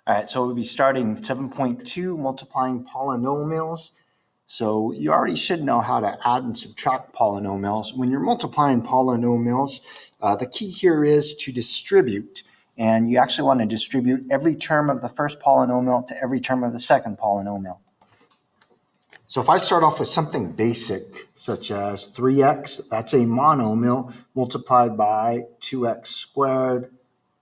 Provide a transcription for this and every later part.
All right, so we'll be starting 7.2, multiplying polynomials. So you already should know how to add and subtract polynomials. When you're multiplying polynomials, the key here is to distribute. And you actually want to distribute every term of the first polynomial to every term of the second polynomial. So if I start off with something basic, such as 3x, that's a monomial multiplied by 2x squared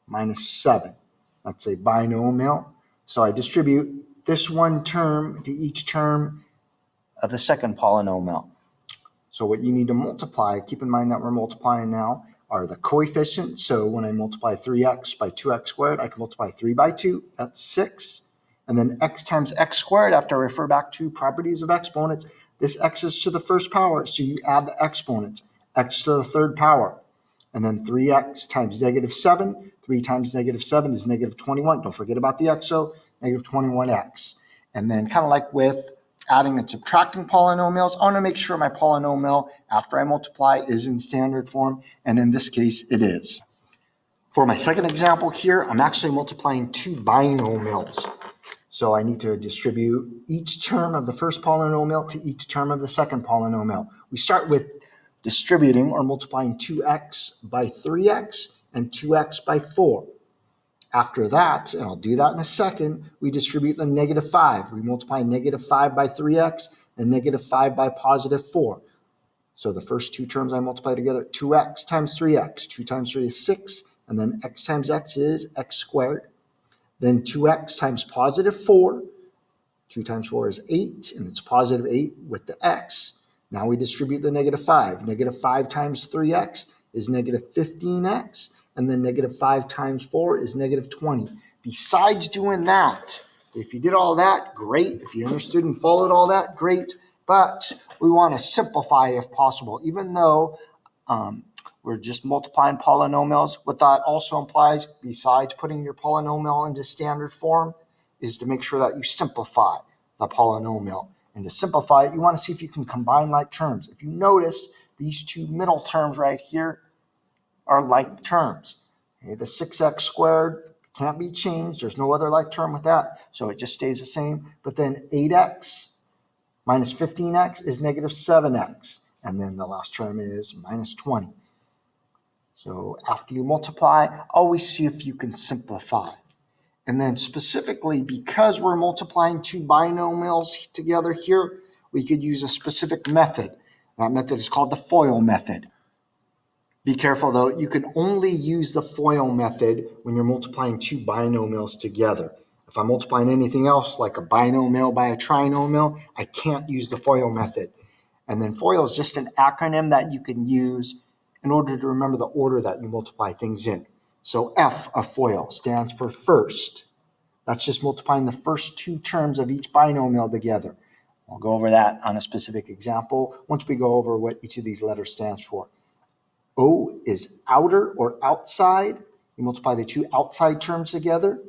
minus 7. That's a binomial. So I distribute this one term to each term of the second polynomial. So what you need to multiply, keep in mind that we're multiplying now, are the coefficients. So when I multiply 3x by 2x squared, I can multiply 3 by 2, that's 6. And then x times x squared, after I refer back to properties of exponents, this x is to the first power, so you add the exponents, x to the third power. And then 3x times negative 7, 3 times negative 7 is negative 21. Don't forget about the x, so negative 21x. And then kind of like with adding and subtracting polynomials, I want to make sure my polynomial, after I multiply, is in standard form, and in this case, it is. For my second example here, I'm actually multiplying two binomials. So I need to distribute each term of the first polynomial to each term of the second polynomial. We start with distributing or multiplying 2x by 3x and 2x by 4. After that, and I'll do that in a second, we distribute the negative 5. We multiply negative 5 by 3x and negative 5 by positive 4. So the first two terms I multiply together, 2x times 3x. 2 times 3 is 6, and then x times x is x squared. Then 2x times positive 4. 2 times 4 is 8, and it's positive 8 with the x. Now we distribute the negative 5. Negative 5 times 3x is negative 15x, and then negative 5 times 4 is negative 20. Besides doing that, if you did all that, great. If you understood and followed all that, great. But we want to simplify if possible, even though we're just multiplying polynomials. What that also implies, besides putting your polynomial into standard form, is to make sure that you simplify the polynomial. And to simplify it, you want to see if you can combine like terms. If you notice, these two middle terms right here are like terms. Okay, the 6x squared can't be changed. There's no other like term with that, so it just stays the same. But then 8x minus 15x is negative 7x. And then the last term is minus 20. So after you multiply, always see if you can simplify. And then specifically, because we're multiplying two binomials together here, we could use a specific method. That method is called the FOIL method. Be careful though, you can only use the FOIL method when you're multiplying two binomials together. If I'm multiplying anything else, like a binomial by a trinomial, I can't use the FOIL method. And then FOIL is just an acronym that you can use in order to remember the order that you multiply things in. So F of FOIL stands for first. That's just multiplying the first two terms of each binomial together. I'll go over that on a specific example once we go over what each of these letters stands for. O is outer or outside. You multiply the two outside terms together.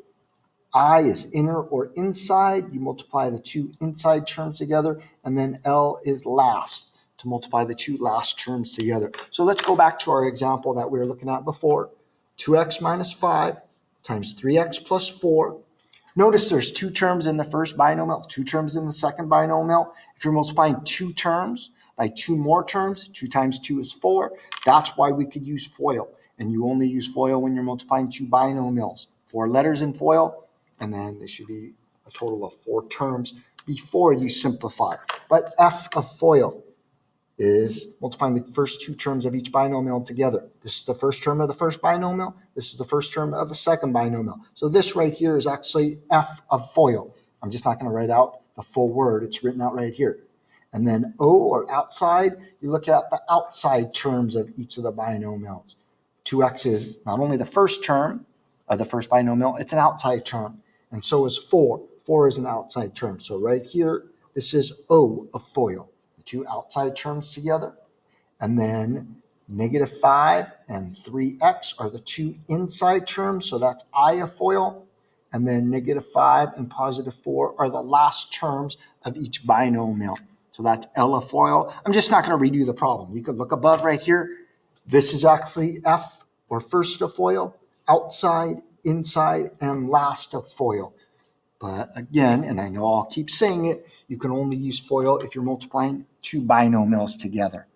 I is inner or inside. You multiply the two inside terms together. And then L is last, to multiply the two last terms together. So let's go back to our example that we were looking at before. 2x minus 5 times 3x plus 4. Notice there's two terms in the first binomial, two terms in the second binomial. If you're multiplying two terms by two more terms, 2 times 2 is 4. That's why we could use FOIL. And you only use FOIL when you're multiplying two binomials. 4 letters in FOIL, and then there should be a total of 4 terms before you simplify. But F of FOIL is multiplying the first two terms of each binomial together. This is the first term of the first binomial. This is the first term of the second binomial. So this right here is actually F of FOIL. I'm just not going to write out the full word. It's written out right here. And then O, or outside, you look at the outside terms of each of the binomials. 2x is not only the first term of the first binomial, it's an outside term. And so is 4. 4 is an outside term. So right here, this is O of FOIL. Two outside terms together, and then negative 5 and 3x are the two inside terms, so that's I of FOIL, and then negative 5 and positive 4 are the last terms of each binomial, so that's L of FOIL. I'm just not going to redo the problem. You could look above right here. This is actually F, or first of FOIL, outside, inside, and last of FOIL. But again, and I know I'll keep saying it, you can only use FOIL if you're multiplying two binomials together.